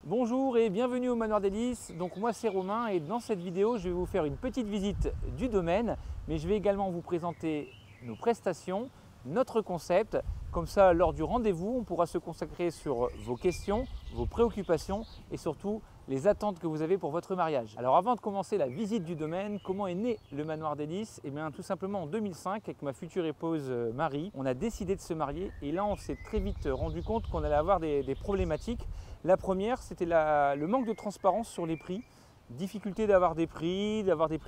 Bonjour et bienvenue au Manoir des Lys. Donc moi c'est Romain et dans cette vidéo je vais vous faire une petite visite du domaine, mais je vais également vous présenter nos prestations, notre concept. Comme ça, lors du rendez-vous, on pourra se consacrer sur vos questions, vos préoccupations et surtout les attentes que vous avez pour votre mariage. Alors avant de commencer la visite du domaine, comment est né le Manoir des Lys? Eh bien tout simplement en 2005, avec ma future épouse Marie, on a décidé de se marier et là on s'est très vite rendu compte qu'on allait avoir des problématiques. La première, c'était le manque de transparence sur les prix. Difficulté d'avoir des prix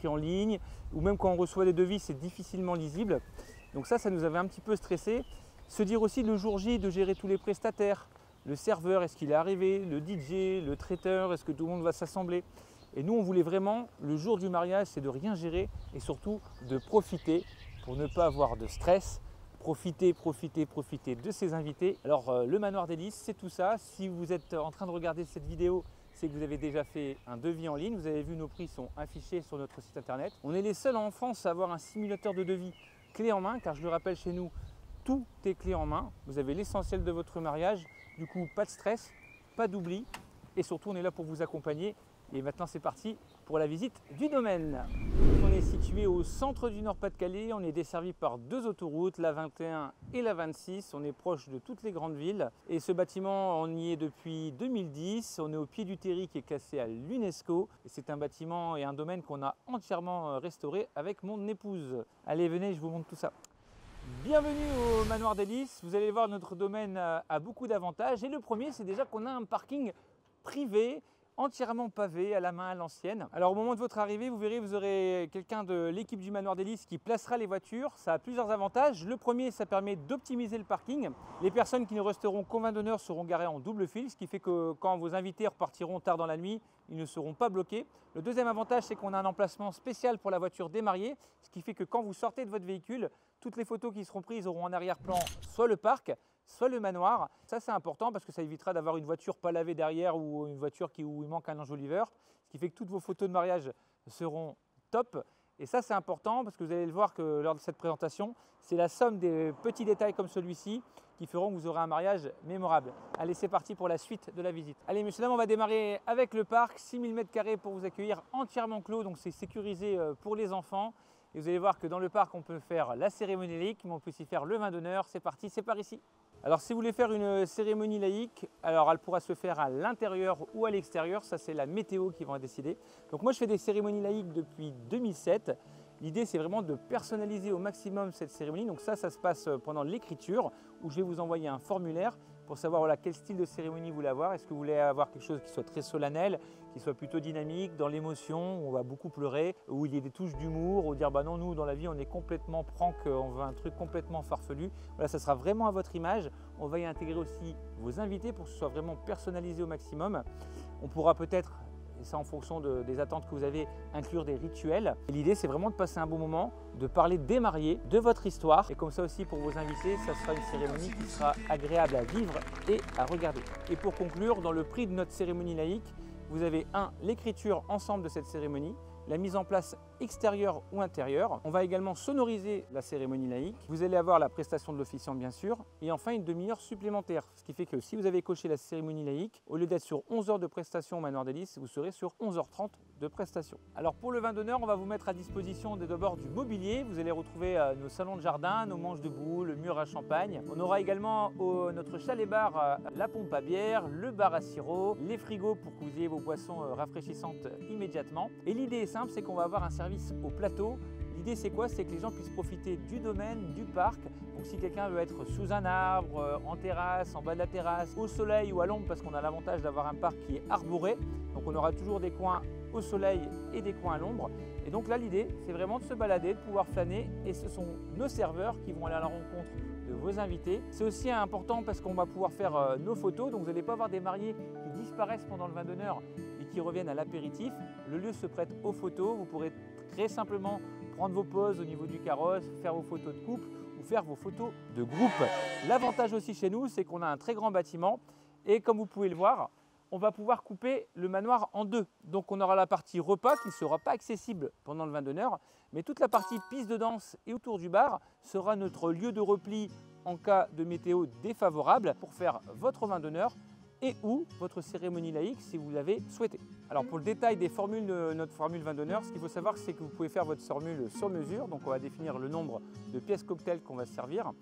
en ligne, ou même quand on reçoit des devis, c'est difficilement lisible. Donc ça nous avait un petit peu stressé. Se dire aussi le jour J de gérer tous les prestataires, le serveur, est-ce qu'il est arrivé, le DJ, le traiteur, est-ce que tout le monde va s'assembler. Et nous, on voulait vraiment, le jour du mariage, c'est de rien gérer et surtout de profiter pour ne pas avoir de stress. Profiter de ses invités. Alors le Manoir des Lys, c'est tout ça. Si vous êtes en train de regarder cette vidéo, c'est que vous avez déjà fait un devis en ligne. Vous avez vu, nos prix sont affichés sur notre site internet. On est les seuls en France à avoir un simulateur de devis clé en main, car je le rappelle, chez nous, tout est clé en main. Vous avez l'essentiel de votre mariage. Du coup, pas de stress, pas d'oubli. Et surtout, on est là pour vous accompagner. Et maintenant, c'est parti pour la visite du domaine. On est situé au centre du Nord-Pas-de-Calais. On est desservi par deux autoroutes, la 21 et la 26. On est proche de toutes les grandes villes. Et ce bâtiment, on y est depuis 2010. On est au pied du terri qui est classé à l'UNESCO. Et c'est un bâtiment et un domaine qu'on a entièrement restauré avec mon épouse. Allez, venez, je vous montre tout ça. Bienvenue au Manoir des Lys. Vous allez voir, notre domaine a beaucoup d'avantages. Et le premier, c'est déjà qu'on a un parking privé, entièrement pavé, à la main, à l'ancienne. Alors au moment de votre arrivée, vous verrez, vous aurez quelqu'un de l'équipe du Manoir des Lys qui placera les voitures. Ça a plusieurs avantages. Le premier, ça permet d'optimiser le parking. Les personnes qui ne resteront qu'au vin d'honneur seront garées en double fil, ce qui fait que quand vos invités repartiront tard dans la nuit, ils ne seront pas bloqués. Le deuxième avantage, c'est qu'on a un emplacement spécial pour la voiture des mariés, ce qui fait que quand vous sortez de votre véhicule, toutes les photos qui seront prises auront en arrière-plan soit le parc, soit le manoir. Ça, c'est important parce que ça évitera d'avoir une voiture pas lavée derrière ou une voiture où il manque un enjoliveur, ce qui fait que toutes vos photos de mariage seront top. Et ça, c'est important parce que vous allez le voir que lors de cette présentation, c'est la somme des petits détails comme celui-ci qui feront que vous aurez un mariage mémorable. Allez, c'est parti pour la suite de la visite. Allez, messieurs, dames, on va démarrer avec le parc. 6000 m² pour vous accueillir, entièrement clos, donc c'est sécurisé pour les enfants. Et vous allez voir que dans le parc, on peut faire la cérémonie laïque, mais on peut aussi faire le vin d'honneur. C'est parti, c'est par ici. Alors si vous voulez faire une cérémonie laïque, alors elle pourra se faire à l'intérieur ou à l'extérieur, ça c'est la météo qui va décider. Donc moi je fais des cérémonies laïques depuis 2007. L'idée c'est vraiment de personnaliser au maximum cette cérémonie. Donc ça se passe pendant l'écriture où je vais vous envoyer un formulaire pour savoir voilà, quel style de cérémonie vous voulez avoir. Est-ce que vous voulez avoir quelque chose qui soit très solennel, qui soit plutôt dynamique, dans l'émotion, où on va beaucoup pleurer, où il y a des touches d'humour, ou dire bah non, nous dans la vie on est complètement prank, on veut un truc complètement farfelu. Voilà, ça sera vraiment à votre image. On va y intégrer aussi vos invités pour que ce soit vraiment personnalisé au maximum. On pourra peut-être, et ça en fonction des attentes que vous avez, inclure des rituels. L'idée c'est vraiment de passer un bon moment, de parler des mariés, de votre histoire. Et comme ça aussi pour vos invités, ça sera une cérémonie qui sera agréable à vivre et à regarder. Et pour conclure, dans le prix de notre cérémonie laïque, vous avez l'écriture ensemble de cette cérémonie, la mise en place extérieure ou intérieure. On va également sonoriser la cérémonie laïque. Vous allez avoir la prestation de l'officiant bien sûr. Et enfin une demi-heure supplémentaire. Ce qui fait que si vous avez coché la cérémonie laïque, au lieu d'être sur 11 heures de prestation au Manoir des Lys, vous serez sur 11h30 de prestation. Alors pour le vin d'honneur, on va vous mettre à disposition d'abord du mobilier. Vous allez retrouver nos salons de jardin, nos manches debout, le mur à champagne. On aura également notre chalet-bar, la pompe à bière, le bar à sirop, les frigos pour que vous ayez vos boissons rafraîchissantes immédiatement. Et l'idée est simple, c'est qu'on va avoir un service au plateau. L'idée c'est quoi? C'est que les gens puissent profiter du domaine, du parc. Donc si quelqu'un veut être sous un arbre, en terrasse, en bas de la terrasse, au soleil ou à l'ombre, parce qu'on a l'avantage d'avoir un parc qui est arboré. Donc on aura toujours des coins au soleil et des coins à l'ombre. Et donc là l'idée c'est vraiment de se balader, de pouvoir flâner. Et ce sont nos serveurs qui vont aller à la rencontre de vos invités. C'est aussi important parce qu'on va pouvoir faire nos photos. Donc vous n'allez pas avoir des mariés qui disparaissent pendant le vin d'honneur et qui reviennent à l'apéritif. Le lieu se prête aux photos. Vous pourrez très simplement prendre vos poses au niveau du carrosse, faire vos photos de couple ou faire vos photos de groupe. L'avantage aussi chez nous, c'est qu'on a un très grand bâtiment et comme vous pouvez le voir, on va pouvoir couper le manoir en deux. Donc on aura la partie repas qui ne sera pas accessible pendant le vin d'honneur, mais toute la partie piste de danse et autour du bar sera notre lieu de repli en cas de météo défavorable pour faire votre vin d'honneur et ou votre cérémonie laïque si vous l'avez souhaité. Alors pour le détail des formules de notre formule vin d'honneur, ce qu'il faut savoir c'est que vous pouvez faire votre formule sur mesure, donc on va définir le nombre de pièces cocktail qu'on va servir.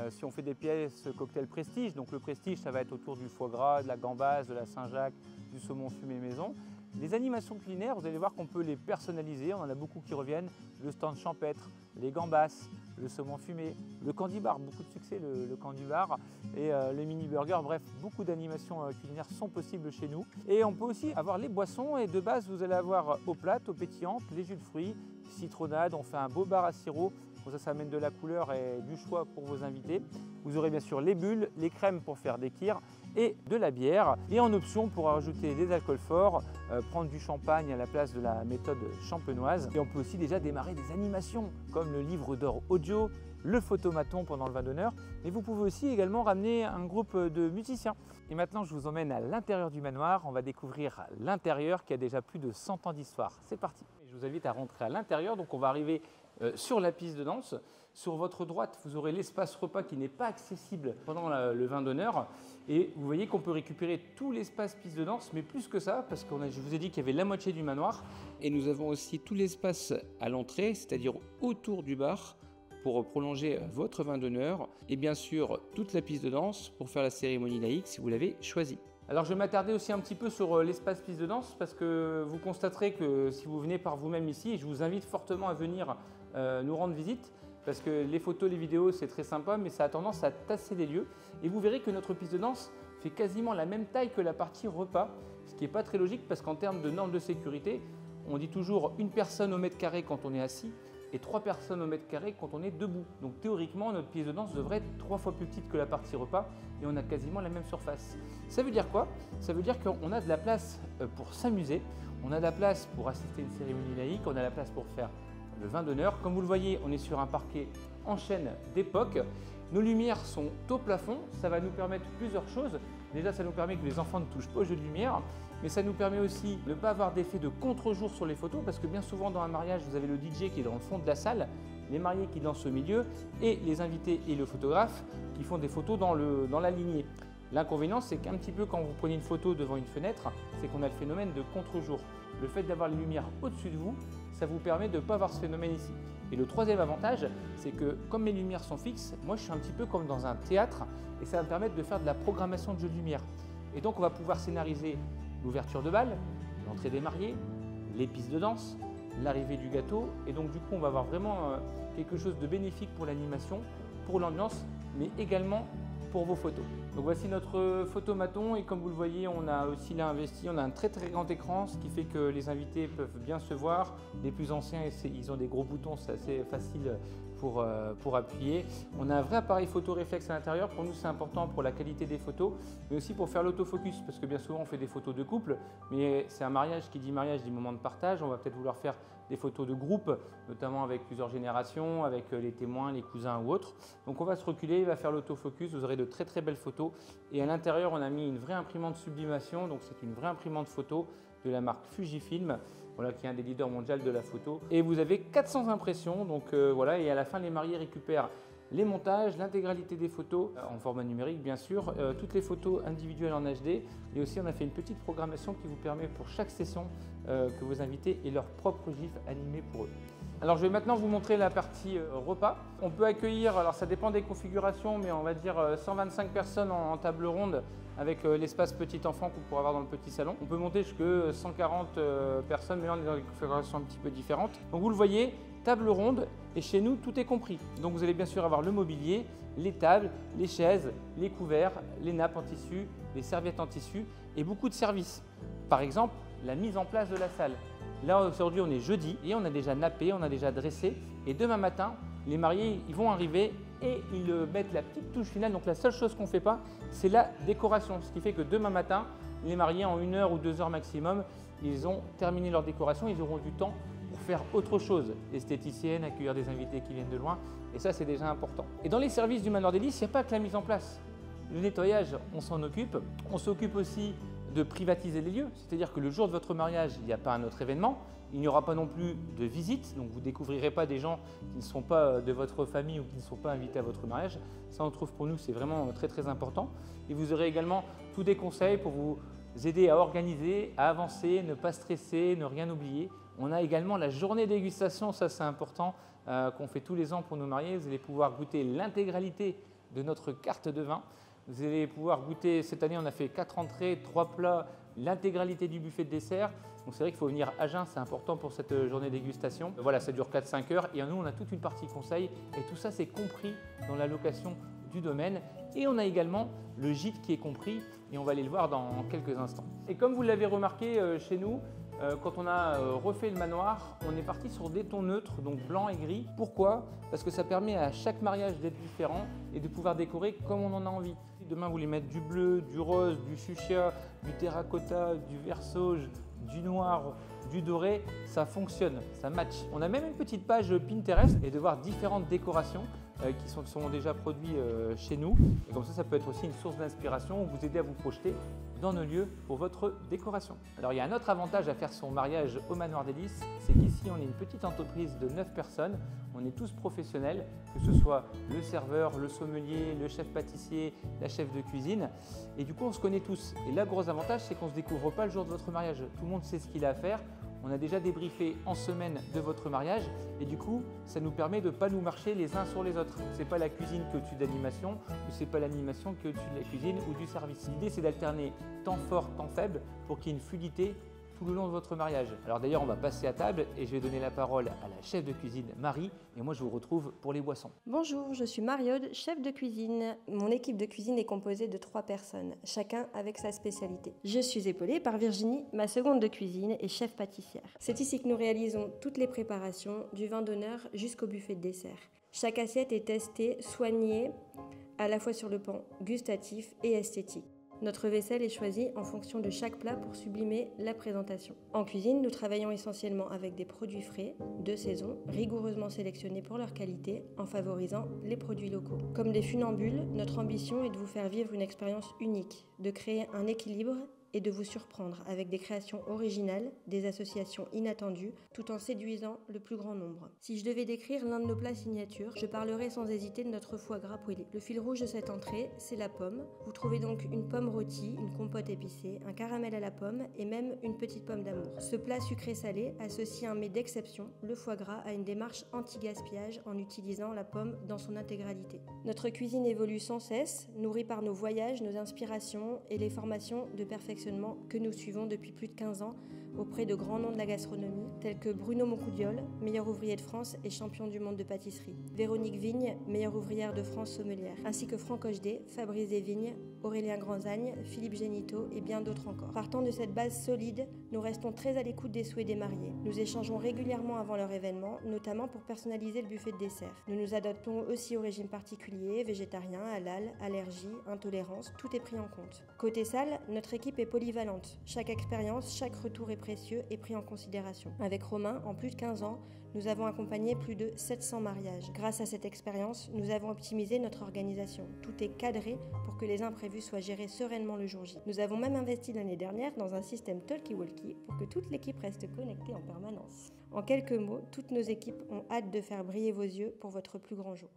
Si on fait des pièces cocktail prestige, donc le prestige ça va être autour du foie gras, de la gambasse, de la Saint-Jacques, du saumon fumé maison. Les animations culinaires, vous allez voir qu'on peut les personnaliser, on en a beaucoup qui reviennent, le stand champêtre, les gambas, le saumon fumé, le candy bar, beaucoup de succès le candy bar et le mini burger, bref, beaucoup d'animations culinaires sont possibles chez nous. Et on peut aussi avoir les boissons et de base vous allez avoir aux plates, aux pétillantes, les jus de fruits, citronnade, on fait un beau bar à sirop. Ça amène de la couleur et du choix pour vos invités. Vous aurez bien sûr les bulles, les crèmes pour faire des kirs et de la bière. Et en option, on pourra rajouter des alcools forts, prendre du champagne à la place de la méthode champenoise. Et on peut aussi déjà démarrer des animations comme le livre d'or audio, le photomaton pendant le vin d'honneur. Mais vous pouvez aussi également ramener un groupe de musiciens. Et maintenant, je vous emmène à l'intérieur du manoir. On va découvrir l'intérieur qui a déjà plus de 100 ans d'histoire. C'est parti. Je vous invite à rentrer à l'intérieur. Donc on va arriver sur la piste de danse. Sur votre droite, vous aurez l'espace repas qui n'est pas accessible pendant le vin d'honneur. Et vous voyez qu'on peut récupérer tout l'espace piste de danse, mais plus que ça, parce que je vous ai dit qu'il y avait la moitié du manoir. Et nous avons aussi tout l'espace à l'entrée, c'est-à-dire autour du bar, pour prolonger votre vin d'honneur. Et bien sûr, toute la piste de danse pour faire la cérémonie laïque si vous l'avez choisi. Alors je vais m'attarder aussi un petit peu sur l'espace piste de danse parce que vous constaterez que si vous venez par vous-même ici, je vous invite fortement à venir nous rendre visite parce que les photos, les vidéos c'est très sympa mais ça a tendance à tasser les lieux et vous verrez que notre piste de danse fait quasiment la même taille que la partie repas, ce qui n'est pas très logique parce qu'en termes de normes de sécurité, on dit toujours une personne au mètre carré quand on est assis et 3 personnes au mètre carré quand on est debout. Donc théoriquement, notre piste de danse devrait être 3 fois plus petite que la partie repas et on a quasiment la même surface. Ça veut dire quoi? Ça veut dire qu'on a de la place pour s'amuser, on a de la place pour assister à une cérémonie laïque, on a la place pour faire le vin d'honneur. Comme vous le voyez, on est sur un parquet en chêne d'époque. Nos lumières sont au plafond, ça va nous permettre plusieurs choses. Déjà, ça nous permet que les enfants ne touchent pas aux jeux de lumière, mais ça nous permet aussi de ne pas avoir d'effet de contre-jour sur les photos, parce que bien souvent dans un mariage, vous avez le DJ qui est dans le fond de la salle, les mariés qui dansent au milieu, et les invités et le photographe qui font des photos dans la lignée. L'inconvénient, c'est qu'un petit peu quand vous prenez une photo devant une fenêtre, c'est qu'on a le phénomène de contre-jour. Le fait d'avoir les lumières au-dessus de vous, ça vous permet de ne pas avoir ce phénomène ici. Et le troisième avantage, c'est que comme mes lumières sont fixes, moi je suis un petit peu comme dans un théâtre et ça va me permettre de faire de la programmation de jeux de lumière. Et donc on va pouvoir scénariser l'ouverture de bal, l'entrée des mariés, les pistes de danse, l'arrivée du gâteau. Et donc du coup on va avoir vraiment quelque chose de bénéfique pour l'animation, pour l'ambiance, mais également pour vos photos. Donc voici notre photomaton et comme vous le voyez, on a aussi là investi, on a un très grand écran, ce qui fait que les invités peuvent bien se voir. Les plus anciens, ils ont des gros boutons, c'est assez facile pour appuyer. On a un vrai appareil photo réflexe à l'intérieur. Pour nous, c'est important pour la qualité des photos, mais aussi pour faire l'autofocus, parce que bien souvent, on fait des photos de couple, mais c'est un mariage qui dit mariage, dit moment de partage. On va peut-être vouloir faire des photos de groupe, notamment avec plusieurs générations, avec les témoins, les cousins ou autres. Donc on va se reculer, il va faire l'autofocus, vous aurez de très belles photos. Et à l'intérieur, on a mis une vraie imprimante sublimation, donc c'est une vraie imprimante photo de la marque Fujifilm, voilà, qui est un des leaders mondiaux de la photo. Et vous avez 400 impressions, donc voilà, et à la fin, les mariés récupèrent les montages, l'intégralité des photos en format numérique bien sûr, toutes les photos individuelles en HD et aussi on a fait une petite programmation qui vous permet pour chaque session que vos invités aient leur propre gif animé pour eux. Alors je vais maintenant vous montrer la partie repas. On peut accueillir, alors ça dépend des configurations, mais on va dire 125 personnes en table ronde avec l'espace petit enfant qu'on pourra avoir dans le petit salon. On peut monter jusqu'à 140 personnes, mais là on est dans des configurations un petit peu différentes. Donc vous le voyez, table ronde et chez nous tout est compris. Donc vous allez bien sûr avoir le mobilier, les tables, les chaises, les couverts, les nappes en tissu, les serviettes en tissu et beaucoup de services. Par exemple, la mise en place de la salle. Là aujourd'hui on est jeudi et on a déjà nappé, on a déjà dressé et demain matin les mariés ils vont arriver et ils mettent la petite touche finale. Donc la seule chose qu'on ne fait pas c'est la décoration, ce qui fait que demain matin les mariés en 1 heure ou 2 heures maximum ils ont terminé leur décoration, ils auront du temps pour faire autre chose, esthéticienne, accueillir des invités qui viennent de loin et ça c'est déjà important. Et dans les services du Manoir des Lys, il n'y a pas que la mise en place. Le nettoyage, on s'en occupe. On s'occupe aussi de privatiser les lieux, c'est-à-dire que le jour de votre mariage, il n'y a pas un autre événement, il n'y aura pas non plus de visite, donc vous ne découvrirez pas des gens qui ne sont pas de votre famille ou qui ne sont pas invités à votre mariage. Ça, on trouve pour nous, c'est vraiment très très important. Et vous aurez également tous des conseils pour vous aider à organiser, à avancer, ne pas stresser, ne rien oublier. On a également la journée dégustation, ça c'est important, qu'on fait tous les ans pour nos mariés. Vous allez pouvoir goûter l'intégralité de notre carte de vin. Vous allez pouvoir goûter, cette année on a fait 4 entrées, 3 plats, l'intégralité du buffet de dessert. Donc c'est vrai qu'il faut venir à jeun, c'est important pour cette journée dégustation. Voilà, ça dure 4-5 heures et nous on a toute une partie conseil et tout ça c'est compris dans la location du domaine. Et on a également le gîte qui est compris et on va aller le voir dans quelques instants. Et comme vous l'avez remarqué chez nous, quand on a refait le manoir, on est parti sur des tons neutres, donc blanc et gris. Pourquoi? Parce que ça permet à chaque mariage d'être différent et de pouvoir décorer comme on en a envie. Si demain vous voulez mettre du bleu, du rose, du fuchsia, du terracotta, du vert sauge, du noir, du doré, ça fonctionne, ça match. On a même une petite page Pinterest et de voir différentes décorations qui sont déjà produits chez nous. Et comme ça peut être aussi une source d'inspiration, vous aider à vous projeter dans nos lieux pour votre décoration. Alors il y a un autre avantage à faire son mariage au Manoir des Lys, c'est qu'ici on est une petite entreprise de 9 personnes, on est tous professionnels, que ce soit le serveur, le sommelier, le chef pâtissier, la chef de cuisine, et du coup on se connaît tous. Et là, gros avantage, c'est qu'on ne se découvre pas le jour de votre mariage, tout le monde sait ce qu'il a à faire. On a déjà débriefé en semaine de votre mariage et du coup, ça nous permet de ne pas nous marcher les uns sur les autres. Ce n'est pas la cuisine qui est au-dessus de l'animation ou ce n'est pas l'animation qui est au-dessus de la cuisine ou du service. L'idée, c'est d'alterner temps fort, temps faible pour qu'il y ait une fluidité tout le long de votre mariage. Alors d'ailleurs, on va passer à table et je vais donner la parole à la chef de cuisine Marie et moi je vous retrouve pour les boissons. Bonjour, je suis Mariaude, chef de cuisine. Mon équipe de cuisine est composée de 3 personnes, chacun avec sa spécialité. Je suis épaulée par Virginie, ma seconde de cuisine et chef pâtissière. C'est ici que nous réalisons toutes les préparations, du vin d'honneur jusqu'au buffet de dessert. Chaque assiette est testée, soignée, à la fois sur le plan gustatif et esthétique. Notre vaisselle est choisie en fonction de chaque plat pour sublimer la présentation. En cuisine, nous travaillons essentiellement avec des produits frais, de saison, rigoureusement sélectionnés pour leur qualité, en favorisant les produits locaux. Comme des funambules, notre ambition est de vous faire vivre une expérience unique, de créer un équilibre et de vous surprendre avec des créations originales, des associations inattendues, tout en séduisant le plus grand nombre. Si je devais décrire l'un de nos plats signatures, je parlerais sans hésiter de notre foie gras poêlé. Le fil rouge de cette entrée, c'est la pomme. Vous trouvez donc une pomme rôtie, une compote épicée, un caramel à la pomme et même une petite pomme d'amour. Ce plat sucré-salé associe un mets d'exception, le foie gras, à une démarche anti-gaspillage en utilisant la pomme dans son intégralité. Notre cuisine évolue sans cesse, nourrie par nos voyages, nos inspirations et les formations de perfectionnement que nous suivons depuis plus de 15 ans auprès de grands noms de la gastronomie, tels que Bruno Moncoudiol, meilleur ouvrier de France et champion du monde de pâtisserie, Véronique Vigne, meilleure ouvrière de France sommelière, ainsi que Franck Hochdé, Fabrice Desvignes, Aurélien Granzagne, Philippe Génito et bien d'autres encore. Partant de cette base solide, nous restons très à l'écoute des souhaits des mariés. Nous échangeons régulièrement avant leur événement, notamment pour personnaliser le buffet de dessert. Nous nous adaptons aussi au régime particulier, végétarien, halal, allergie, intolérance, tout est pris en compte. Côté salle, notre équipe est polyvalente. Chaque expérience, chaque retour est précieux et pris en considération. Avec Romain, en plus de 15 ans, nous avons accompagné plus de 700 mariages. Grâce à cette expérience, nous avons optimisé notre organisation. Tout est cadré pour que les imprévus soient gérés sereinement le jour J. Nous avons même investi l'année dernière dans un système talkie-walkie pour que toute l'équipe reste connectée en permanence. En quelques mots, toutes nos équipes ont hâte de faire briller vos yeux pour votre plus grand jour.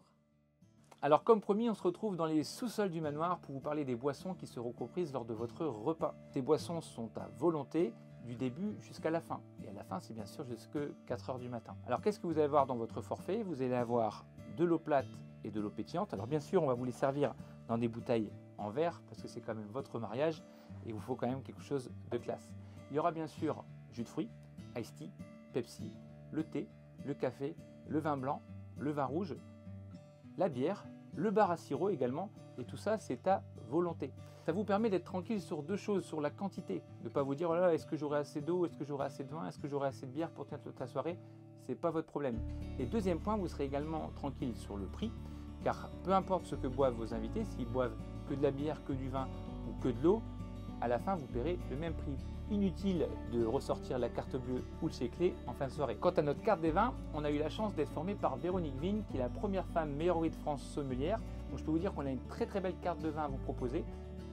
Alors comme promis, on se retrouve dans les sous-sols du manoir pour vous parler des boissons qui seront comprises lors de votre repas. Ces boissons sont à volonté du début jusqu'à la fin. Et à la fin, c'est bien sûr jusqu'à 4 h du matin. Alors qu'est-ce que vous allez avoir dans votre forfait? Vous allez avoir de l'eau plate et de l'eau pétillante. Alors bien sûr, on va vous les servir dans des bouteilles en verre parce que c'est quand même votre mariage et il vous faut quand même quelque chose de classe. Il y aura bien sûr jus de fruits, iced tea, Pepsi, le thé, le café, le vin blanc, le vin rouge, la bière, le bar à sirop également, et tout ça c'est à volonté. Ça vous permet d'être tranquille sur 2 choses, sur la quantité, de ne pas vous dire oh là, est-ce que j'aurai assez d'eau, est-ce que j'aurai assez de vin, est-ce que j'aurai assez de bière pour tenir toute la soirée, c'est pas votre problème. Et deuxième point, vous serez également tranquille sur le prix, car peu importe ce que boivent vos invités, s'ils boivent que de la bière, que du vin ou que de l'eau, à la fin vous paierez le même prix. Inutile de ressortir la carte bleue ou le clé en fin de soirée. Quant à notre carte des vins, on a eu la chance d'être formé par Véronique Vigne, qui est la première femme meilleure ouvrière de France sommelière. Donc je peux vous dire qu'on a une très belle carte de vin à vous proposer.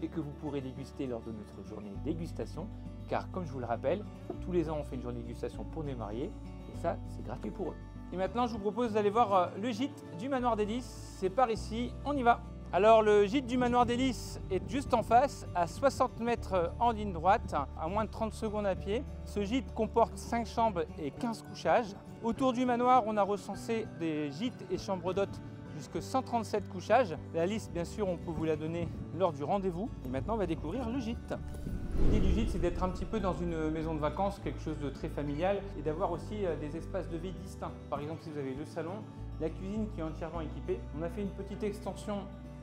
et que vous pourrez déguster lors de notre journée dégustation, car comme je vous le rappelle, tous les ans on fait une journée dégustation pour les mariés, et ça c'est gratuit pour eux. Et maintenant je vous propose d'aller voir le gîte du Manoir des Lys, c'est par ici, on y va. Alors le gîte du Manoir des Lys est juste en face, à 60 mètres en ligne droite, à moins de 30 secondes à pied. Ce gîte comporte 5 chambres et 15 couchages. Autour du manoir, on a recensé des gîtes et chambres d'hôtes jusqu'à 137 couchages. La liste, bien sûr, on peut vous la donner lors du rendez-vous. Et maintenant, on va découvrir le gîte. L'idée du gîte, c'est d'être un petit peu dans une maison de vacances, quelque chose de très familial, et d'avoir aussi des espaces de vie distincts. Par exemple, si vous avez le salon, la cuisine qui est entièrement équipée. On a fait une petite extension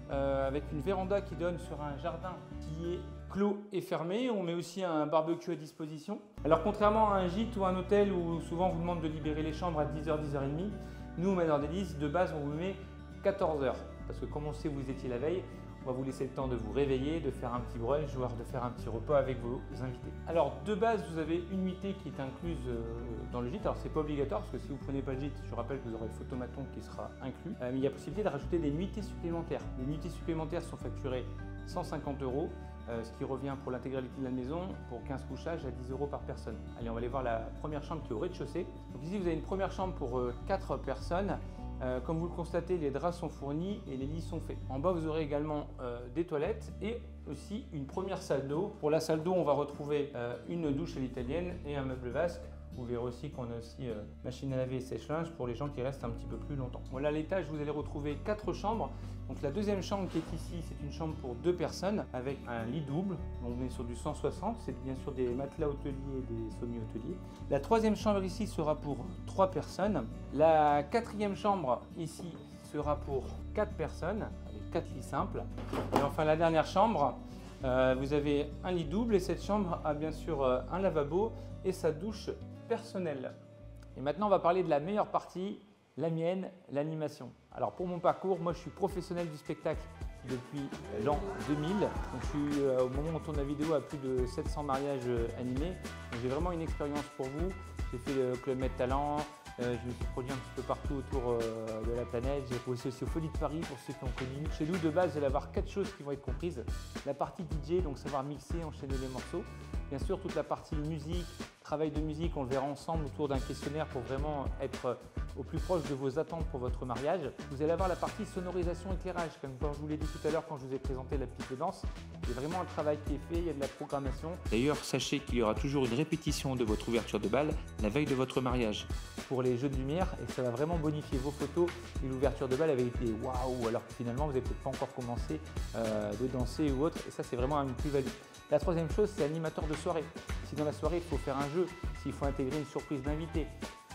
avec une véranda qui donne sur un jardin qui est clos et fermé. On met aussi un barbecue à disposition. Alors contrairement à un gîte ou un hôtel où souvent on vous demande de libérer les chambres à 10h, 10h30, nous au Manoir des Lys, de base on vous met 14h. Parce que comme on sait que vous étiez la veille, on va vous laisser le temps de vous réveiller, de faire un petit brunch, voire de faire un petit repas avec vos invités. Alors de base, vous avez une nuitée qui est incluse dans le gîte. Alors c'est pas obligatoire parce que si vous ne prenez pas le gîte, je rappelle que vous aurez le photomaton qui sera inclus. Mais il y a possibilité de rajouter des nuitées supplémentaires. Les nuitées supplémentaires sont facturées 150 €, ce qui revient pour l'intégralité de la maison pour 15 couchages à 10 € par personne. Allez, on va aller voir la première chambre qui est au rez-de-chaussée. Donc ici, vous avez une première chambre pour 4 personnes. Comme vous le constatez, les draps sont fournis et les lits sont faits. En bas, vous aurez également des toilettes et aussi une première salle d'eau. Pour la salle d'eau, on va retrouver une douche à l'italienne et un meuble vasque. Vous verrez aussi qu'on a aussi machine à laver et sèche-linge pour les gens qui restent un petit peu plus longtemps. Voilà, à l'étage, vous allez retrouver 4 chambres. Donc la deuxième chambre qui est ici, c'est une chambre pour 2 personnes avec un lit double. Donc on est sur du 160, c'est bien sûr des matelas hôteliers et des sommiers hôteliers. La troisième chambre ici sera pour 3 personnes. La quatrième chambre ici sera pour 4 personnes avec 4 lits simples. Et enfin la dernière chambre, vous avez un lit double et cette chambre a bien sûr un lavabo et sa douche personnelle. Et maintenant on va parler de la meilleure partie, la mienne, l'animation. Alors pour mon parcours, moi je suis professionnel du spectacle depuis l'an 2000. Donc je suis au moment où on tourne la vidéo à plus de 700 mariages animés. J'ai vraiment une expérience pour vous. J'ai fait le Club Med Talent, je me suis produit un petit peu partout autour de la planète. J'ai bossé aussi aux Folies de Paris pour ceux qui ont connu. Chez nous de base, vous allez avoir 4 choses qui vont être comprises. La partie DJ, donc savoir mixer, enchaîner les morceaux. Bien sûr toute la partie musique, travail de musique, on le verra ensemble autour d'un questionnaire pour vraiment être au plus proche de vos attentes pour votre mariage. Vous allez avoir la partie sonorisation éclairage, comme je vous l'ai dit tout à l'heure quand je vous ai présenté la piste de danse. Il y a vraiment un travail qui est fait, il y a de la programmation. D'ailleurs, sachez qu'il y aura toujours une répétition de votre ouverture de bal la veille de votre mariage pour les jeux de lumière et ça va vraiment bonifier vos photos et l'ouverture de bal avec des waouh alors que finalement vous n'avez peut-être pas encore commencé de danser ou autre et ça c'est vraiment une plus-value. La troisième chose, c'est l'animateur de soirée. Si dans la soirée, il faut faire un jeu, s'il faut intégrer une surprise d'invité,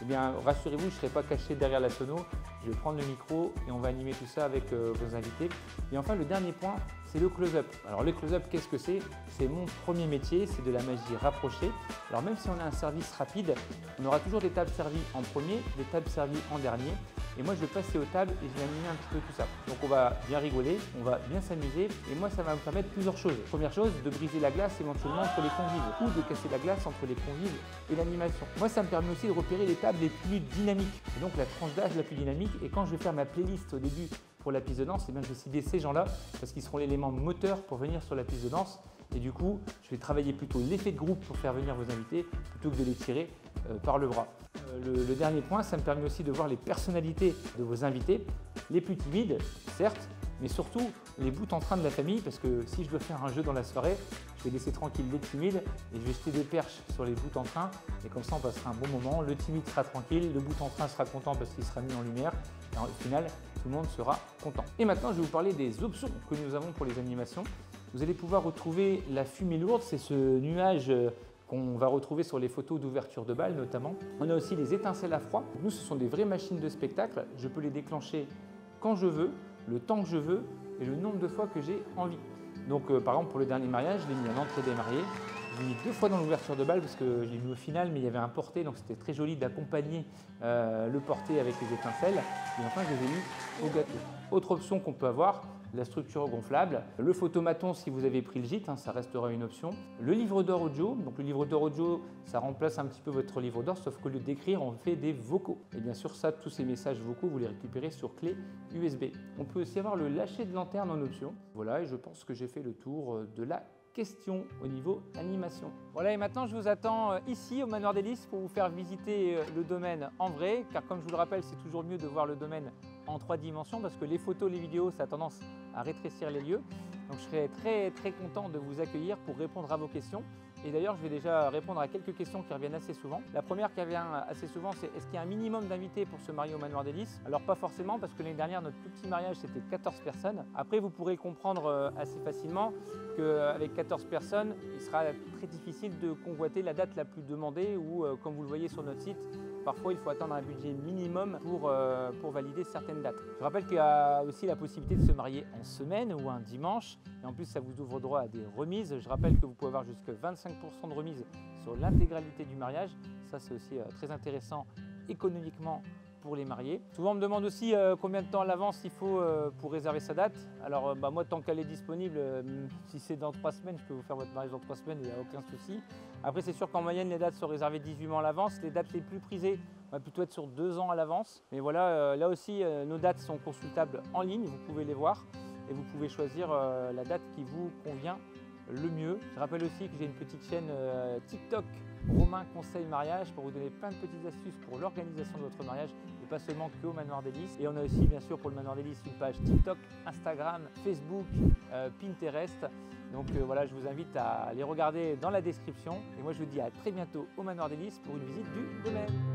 eh bien, rassurez-vous, je ne serai pas caché derrière la sono. Je vais prendre le micro et on va animer tout ça avec vos invités. Et enfin, le dernier point, c'est le close-up. Alors, le close-up, qu'est-ce que c'est? C'est mon premier métier, c'est de la magie rapprochée. Alors, même si on a un service rapide, on aura toujours des tables servies en premier, des tables servies en dernier. Et moi, je vais passer aux tables et je vais animer un petit peu tout ça. Donc, on va bien rigoler, on va bien s'amuser. Et moi, ça va me permettre plusieurs choses. Première chose, de briser la glace éventuellement entre les convives ou de casser la glace entre les convives et l'animation. Moi, ça me permet aussi de repérer les tables les plus dynamiques. Et donc, la tranche d'âge la plus dynamique. Et quand je vais faire ma playlist au début pour la piste de danse, eh bien, je vais cibler ces gens-là parce qu'ils seront l'élément moteur pour venir sur la piste de danse. Et du coup, je vais travailler plutôt l'effet de groupe pour faire venir vos invités plutôt que de les tirer par le bras. Le dernier point, ça me permet aussi de voir les personnalités de vos invités, les plus timides, certes, mais surtout les bouts en train de la famille, parce que si je dois faire un jeu dans la soirée, je vais laisser tranquille les timides et je vais jeter des perches sur les bouts en train, et comme ça on passera un bon moment, le timide sera tranquille, le bout en train sera content parce qu'il sera mis en lumière, et au final, tout le monde sera content. Et maintenant, je vais vous parler des options que nous avons pour les animations. Vous allez pouvoir retrouver la fumée lourde, c'est ce nuage qu'on va retrouver sur les photos d'ouverture de bal notamment. On a aussi les étincelles à froid. Nous, ce sont des vraies machines de spectacle. Je peux les déclencher quand je veux, le temps que je veux et le nombre de fois que j'ai envie. Donc par exemple pour le dernier mariage, je l'ai mis à l'entrée des mariés. Je l'ai mis 2 fois dans l'ouverture de bal parce que je l'ai mis au final, mais il y avait un porté, donc c'était très joli d'accompagner le porté avec les étincelles. Et enfin, je les ai mis au gâteau. Autre option qu'on peut avoir, la structure gonflable, le photomaton si vous avez pris le gîte, ça restera une option, le livre d'or audio, donc le livre d'or audio ça remplace un petit peu votre livre d'or sauf qu'au lieu d'écrire on fait des vocaux et bien sûr ça, tous ces messages vocaux vous les récupérez sur clé USB. On peut aussi avoir le lâcher de lanterne en option. Voilà, et je pense que j'ai fait le tour de la question au niveau animation. Voilà, et maintenant je vous attends ici au Manoir des Lys pour vous faire visiter le domaine en vrai, car comme je vous le rappelle, c'est toujours mieux de voir le domaine en 3 dimensions parce que les photos, les vidéos, ça a tendance à rétrécir les lieux. Donc je serai très content de vous accueillir pour répondre à vos questions. Et d'ailleurs, je vais déjà répondre à quelques questions qui reviennent assez souvent. La première qui revient assez souvent, c'est est-ce qu'il y a un minimum d'invités pour se marier au Manoir des Lys? Alors pas forcément, parce que l'année dernière, notre plus petit mariage, c'était 14 personnes. Après, vous pourrez comprendre assez facilement qu'avec 14 personnes, il sera très difficile de convoiter la date la plus demandée ou, comme vous le voyez sur notre site, parfois il faut attendre un budget minimum pour valider certaines dates. Je rappelle qu'il y a aussi la possibilité de se marier en semaine ou un dimanche. Et en plus, ça vous ouvre droit à des remises. Je rappelle que vous pouvez avoir jusqu'à 25% de remise sur l'intégralité du mariage. Ça, c'est aussi très intéressant économiquement pour les mariés. Souvent, on me demande aussi combien de temps à l'avance il faut pour réserver sa date. Alors, moi, tant qu'elle est disponible, si c'est dans 3 semaines, je peux vous faire votre mariage dans 3 semaines, il n'y a aucun souci. Après, c'est sûr qu'en moyenne, les dates sont réservées 18 mois à l'avance. Les dates les plus prisées vont plutôt être sur 2 ans à l'avance. Mais voilà, là aussi, nos dates sont consultables en ligne, vous pouvez les voir. Et vous pouvez choisir la date qui vous convient le mieux. Je rappelle aussi que j'ai une petite chaîne TikTok, Romain Conseil Mariage, pour vous donner plein de petites astuces pour l'organisation de votre mariage et pas seulement qu'au Manoir des Lys. Et on a aussi bien sûr pour le Manoir des Lys une page TikTok, Instagram, Facebook, Pinterest. Donc voilà, je vous invite à les regarder dans la description. Et moi je vous dis à très bientôt au Manoir des Lys pour une visite du domaine.